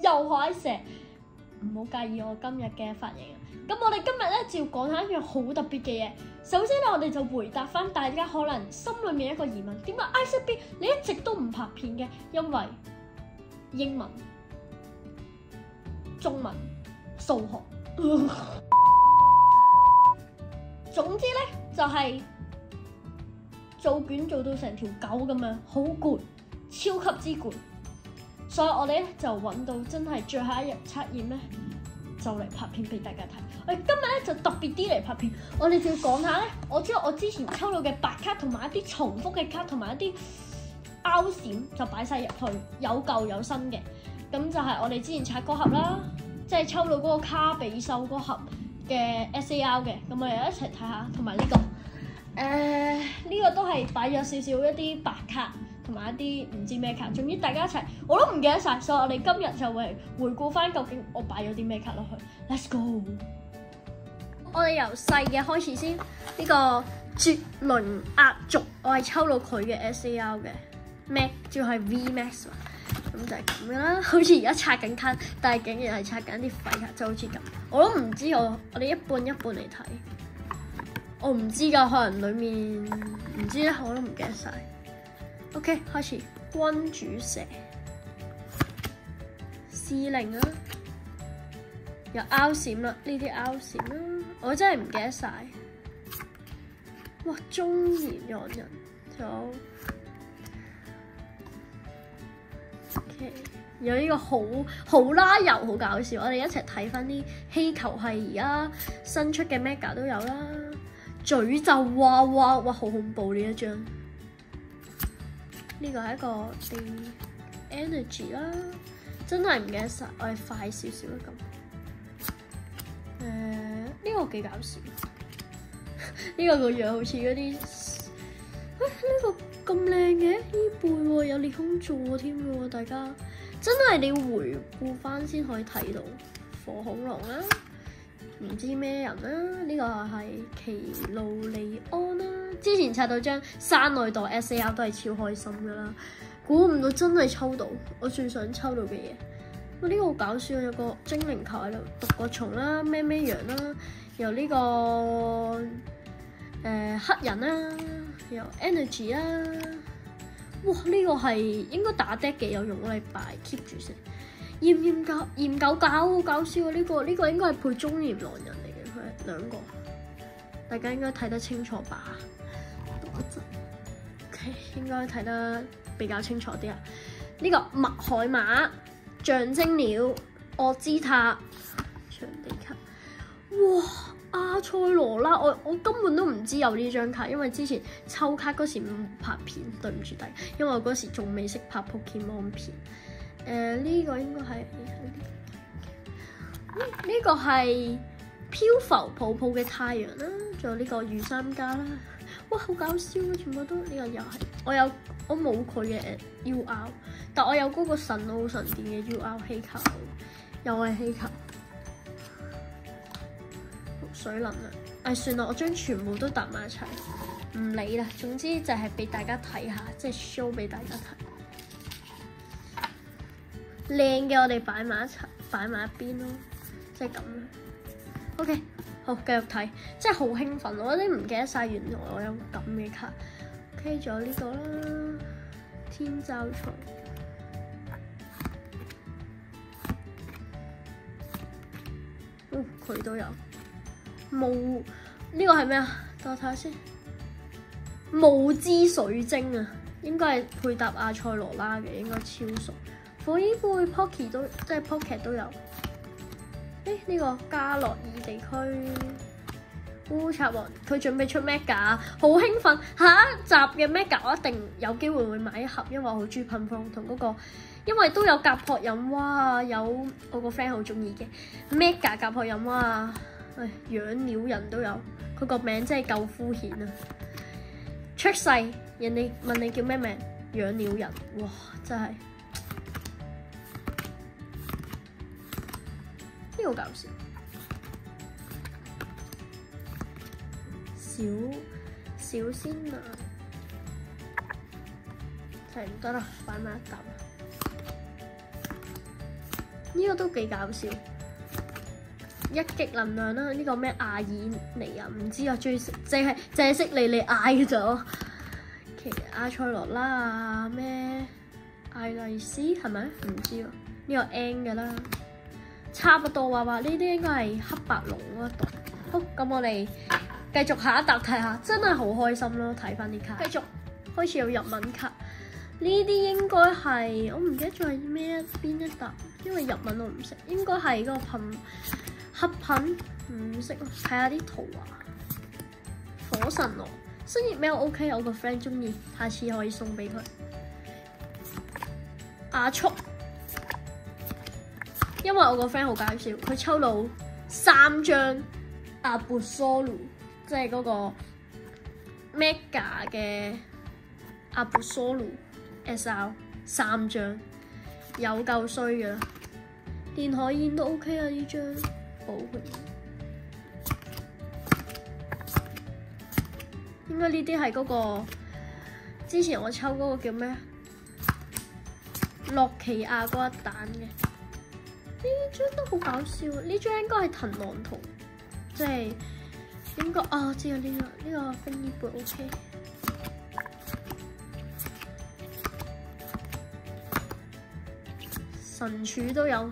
又可愛蛇，唔好介意我今日嘅髮型。咁我哋今日咧就要講下一樣好特別嘅嘢。首先咧，我哋就回答翻大家可能心裏面一個疑問：點解 Isaac B 你一直都唔拍片嘅？因為英文、中文、數學。總之咧，就係做卷做到成條狗咁樣，好攰，超級之攰。所以我哋咧就揾到真係最後一日測驗咧，就嚟拍片俾大家睇。我哋今日咧就特別啲嚟拍片，我哋就要講下咧，我知道我之前抽到嘅白卡同埋一啲重複嘅卡同埋一啲凹閃就擺晒入去，有舊有新嘅。咁就係我哋之前拆嗰盒啦，即係抽到嗰個卡比獸嗰盒嘅 SAR 嘅。咁我哋一齊睇下，同埋呢個呢個都係擺咗少少一啲白卡。同埋一啲唔知咩卡，總之大家一齊我都唔記得晒，所以我哋今日就會回顧翻究竟我擺咗啲咩卡落去。Let's go！ 我哋由細嘅開始先，呢個絕倫壓軸，我係抽到佢嘅 SAR 嘅 Max，仲係 VMAX 啊，咁就係咁樣啦。好似而家拆緊卡，但係竟然係拆緊啲廢卡，就好似咁。我都唔知我哋一半一半嚟睇，我唔知㗎，可能裡面唔知咧，我都唔記得晒。OK， 開始。君主蛇、司令啊，有凹閃啦，呢啲凹閃啦，我真係唔記得晒。哇，中年洋人，有 OK， 有呢個好拉油，好搞笑。我哋一齊睇翻啲氣球係而家新出嘅 Mega 都有啦。詛咒哇，好恐怖呢一張。呢個係一個 energy 啦，真係唔記得晒，我係快少少啦咁。呢個幾搞笑，呢個個樣好似嗰啲，呢個咁靚嘅呢背喎，有裂空座添喎，大家真係你要回顧翻先可以睇到。火恐龍啦，唔知咩人啦，呢個係奇路利安啦。之前刷到張山內袋 SAR 都係超開心噶啦，估唔到真係抽到我最想抽到嘅嘢。哇！呢個好搞笑，有個精靈球喺度，獨角蟲啦，咩羊啦，由呢個黑人啦，由 energy 啦。哇！呢個係應該打 deck 幾有用，我哋擺 keep 住先。鹽狗狗好搞笑啊！呢個應該係配中年狼人嚟嘅，佢係兩個，大家應該睇得清楚吧？OK， 應該睇得比較清楚啲啊！呢個麥海馬、象徵鳥、惡之塔、場地卡，哇！阿塞羅拉，我根本都唔知有呢張卡，因為之前抽卡嗰時唔拍片，對唔住大家，因為我嗰時仲未識拍 Pokemon 片。呢個應該係呢個係漂浮泡泡嘅太陽啦，仲有呢個御三家啦。哇，好搞笑啊！全部都呢個又係我冇佢嘅 UR， 但我有嗰個神奧神殿嘅 UR 氣球，又係氣球。水能啊！算啦，我將全部都搭埋一齊，唔理啦。總之就係俾大家睇下，即係 show 俾大家睇。靚嘅我哋擺埋一齊，擺埋一邊咯，即係咁啦。OK， 好，繼續睇，真係好興奮，我都唔記得晒原來我有咁嘅卡。OK， 仲有呢個啦，天罩蟲，佢都有。霧呢個係咩啊？等我睇下先。霧之水晶啊，應該係配搭阿塞羅拉嘅，應該超熟。火衣貝 Pocky 都即係 Pocket 都有。呢個加洛爾地區烏賊王，佢準備出 Mega， 好興奮！下一集嘅 Mega 我一定有機會會買一盒，因為我好中意噴風同嗰個，因為都有甲殼飲蛙，有我個 friend 好中意嘅 Mega 甲殼飲蛙。養鳥人都有，佢個名真係夠敷衍啊！出世人哋問你叫咩名，養鳥人，哇，真係呢個搞笑。小仙女就係唔得啦，擺埋一嚿。呢個都幾搞笑。一擊能量啦，呢個咩阿爾尼啊？唔知啊，淨係識莉莉艾嘅咋。其阿塞羅拉啊，咩艾麗絲係咪？唔知喎。呢個 N 嘅啦，差不多話呢啲應該係黑白龍嗰一度。好，咁我哋繼續下一沓睇下，真係好開心咯！睇翻啲卡，繼續開始有日文卡。呢啲應該係我唔記得咗係邊一沓，因為日文我唔識，應該係嗰個黑噴唔識咯。睇下啲圖畫，火神羅新葉喵 OK， 我個 friend 中意，下次可以送俾佢。阿速，因為我個 friend 好搞笑，佢抽到3張阿布蘇魯，即係嗰個 Mega 嘅阿布蘇魯 SR 3張，有夠衰嘅。電海燕都 OK 啊，呢張寶佢。應該呢啲係嗰個之前我抽嗰個叫咩？諾奇亞嗰一彈嘅。呢張都好搞笑，呢張應該係螳螂圖，即係應該啊，知啊呢個冰衣貝 OK。神柱都有，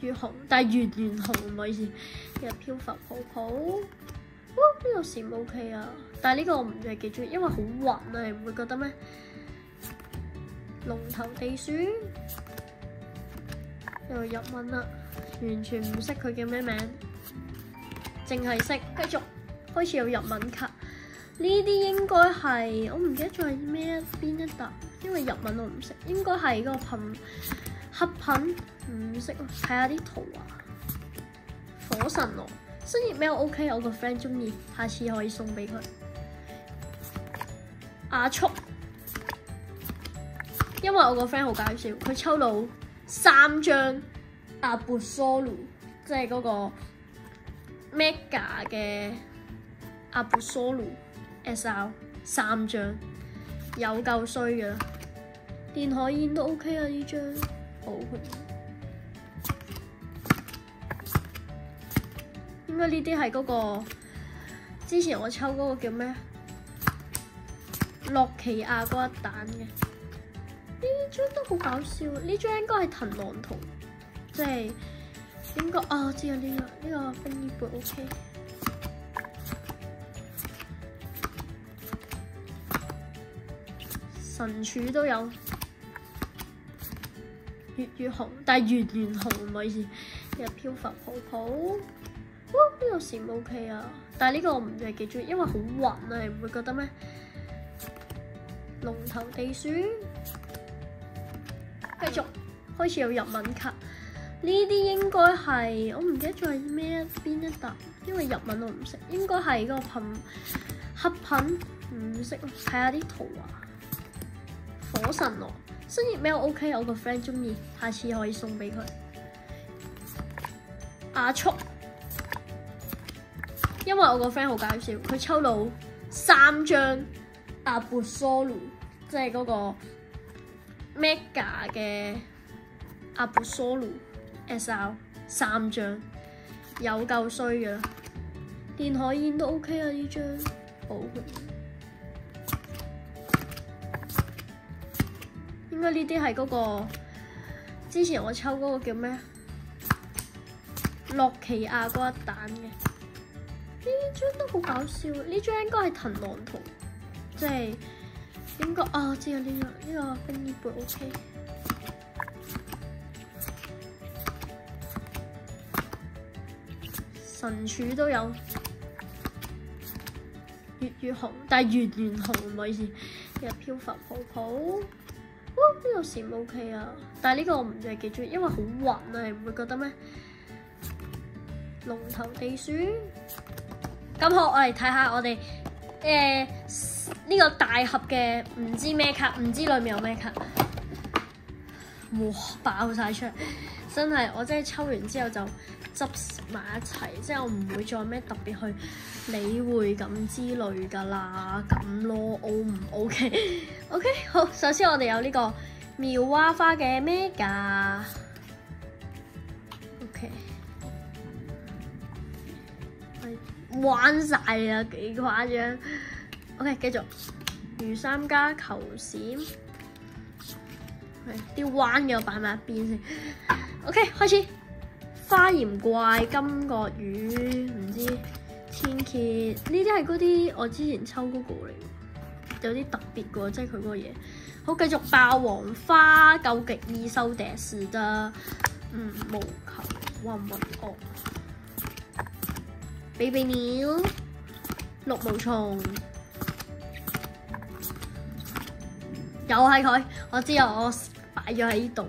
月紅，但係圓紅唔好意思，又漂浮泡泡。呢個閃 OK 啊，但係呢個我唔係幾中意，因為好暈啊，你唔會覺得咩？龍頭地鼠又日文啦，完全唔識佢叫咩名，淨係識繼續開始有日文卡。呢啲應該係我唔記得咗係邊一沓，因為日文我唔識，應該係嗰個黑噴唔識咯。睇下啲圖畫，火神羅新葉喵 OK， 我個 friend 中意，下次可以送俾佢。阿速，因為我個 friend 好搞笑，佢抽到3張阿布蘇魯，即係嗰個 Mega 嘅阿布蘇魯 SR 3張，有夠衰嘅。電海燕都 OK 啊，呢張寶佢。應該呢啲係嗰個之前我抽嗰個叫咩？諾奇亞嗰一彈嘅。呢張都好搞笑，呢張應該係螳螂圖，即係應該啊，知啊呢個冰衣貝 OK。神柱都有，月紅，但係圓紅唔好意思，又漂浮泡泡。呢個閃 OK 啊，但係呢個我唔係幾中意，因為好暈啊，你唔會覺得咩？龍頭地鼠，繼續開始有日文卡。呢啲應該係我唔記得咗係邊一沓，因為日文我唔識，應該係嗰個黑噴唔識咯。睇下啲圖畫，火神羅新葉喵 OK， 我個 friend 中意，下次可以送俾佢。阿速。因為我個 friend 好搞笑，佢抽到3張阿布蘇魯，即係嗰個 Mega 嘅阿布蘇魯 SR 3張，有夠衰嘅。電海燕都 OK 啊，呢張寶佢。應該呢啲係嗰個之前我抽嗰個叫咩？諾奇亞嗰一彈嘅。呢張都好搞笑，呢張應該係螳螂圖，即係應該啊，知啊呢個冰衣貝 OK。神柱都有，月紅，但係圓紅唔好意思，又漂浮泡泡。呢個閃 OK 啊，但係呢個我唔係幾中意，因為好暈啊，你唔會覺得咩？龍頭地鼠。咁好，我嚟睇下我哋呢個大盒嘅唔知咩卡，唔知裏面有咩卡。哇！爆晒出嚟，真係我真係抽完之後就執埋一齊，即係我唔會再咩特別去理會咁之類㗎啦，咁咯，O 唔 OK？OK， 好，首先我哋有呢個妙蛙花嘅 Mega。OK， 彎晒啊，幾誇張。OK， 繼續魚三家球閃，啲彎嘅我擺埋一邊先。OK， 開始。花鹽怪、金角魚，唔知天蠍，呢啲係嗰啲我之前抽嗰個嚟，有啲特別嘅喎，即係佢嗰個嘢。好，繼續霸王花、究極異獸迪士得，毛球、混混鱷、比比鳥、綠毛蟲，又係佢，我知啊，我擺咗喺呢度。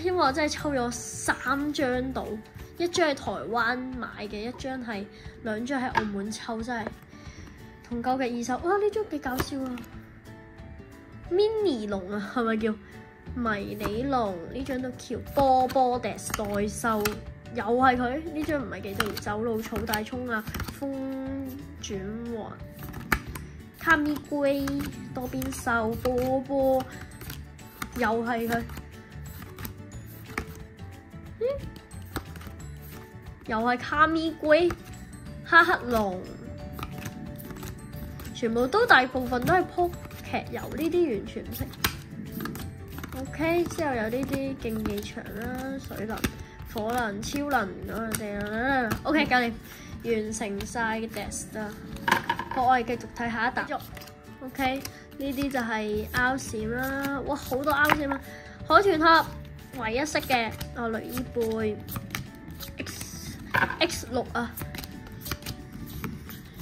因為我真係抽咗3張到，一張係台灣買嘅，一張係2張喺澳門抽，真係同究極異獸。哇！呢張幾搞笑啊 ！Mini 龍啊，係咪叫迷你龍？呢張都叫波波迪斯代獸，又係佢。呢張唔係幾得意，走路草大葱啊，風轉環、卡咪龜、多邊獸、波波，又係佢。又係卡咪龜、哈克龍，全部都大部分都係撲劇遊，呢啲完全唔識。OK， 之後有呢啲競技場啦、水能、火能、超能嗰啲。OK， 教練完成晒嘅 test 啦。好，我哋繼續睇下一沓。OK， 呢啲就係凹閃啦。哇，好多凹閃啊！海豚盒唯一識嘅，雷伊貝。X6 啊，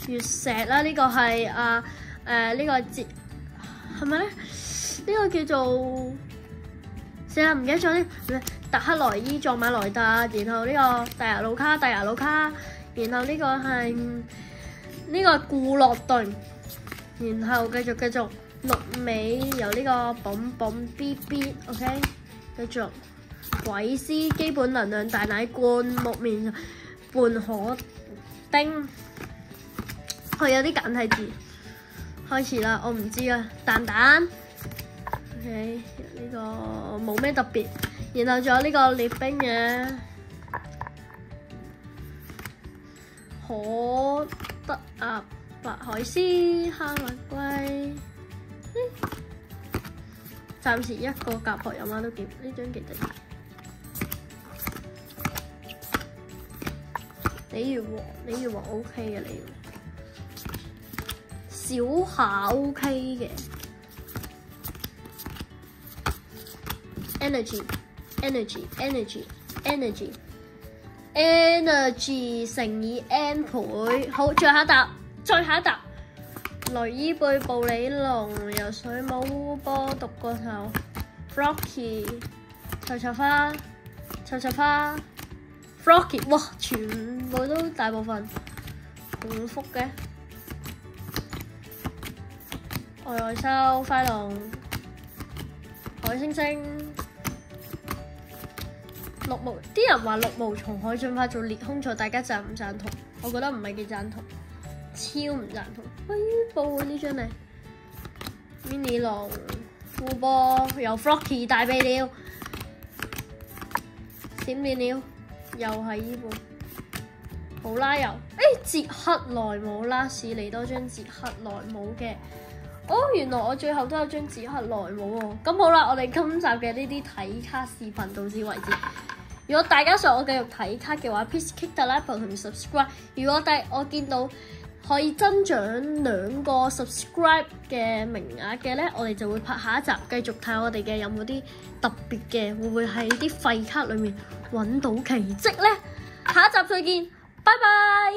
月石啦，呢個係呢個節係咪咧？呢個叫做死啦，唔記得咗啲特克萊伊、撞馬萊特，然後呢個大牙魯卡、然後呢個係呢個固洛頓，然後繼續綠尾由呢個蹦 BB，OK， 繼續鬼師基本能量大奶罐木面。半可丁，佢有啲簡體字。開始啦，我唔知啊。蛋蛋 ，OK， 呢個冇咩特別。然後仲有呢個列兵嘅可德鴨、白海獅、哈密龜。暫時一個甲殼有貓都幾，呢張幾得意。鯉魚王 OK 嘅，鯉魚小下 OK 嘅 energy 乘以 n 倍。好，最後一沓雷伊貝、布里龍、游水母、烏波、獨個頭、Frocky、臭花。Frocky， 哇！全部都大部分重複嘅。外收、快龍、海星星、綠毛。啲人話綠毛蟲可以進化做裂空蟲，大家贊唔贊同？我覺得唔係幾贊同，超唔贊同。威布呢張嚟 ，Mini 龍、烏波，有 Frocky 大鼻鳥、閃電鳥。又係呢部，好啦又，捷克萊姆啦，試嚟多張捷克萊姆嘅。原來我最後都有張捷克萊姆喎。咁好啦，我哋今集嘅呢啲睇卡視頻到此為止。如果大家想我繼續睇卡嘅話 ，please click the like button 同 subscribe。如果我見到可以增長2個 subscribe 嘅名額嘅咧，我哋就會拍下一集，繼續睇我哋嘅有冇啲特別嘅，會唔會喺啲廢卡裏面揾到奇蹟咧？下一集再見，拜拜。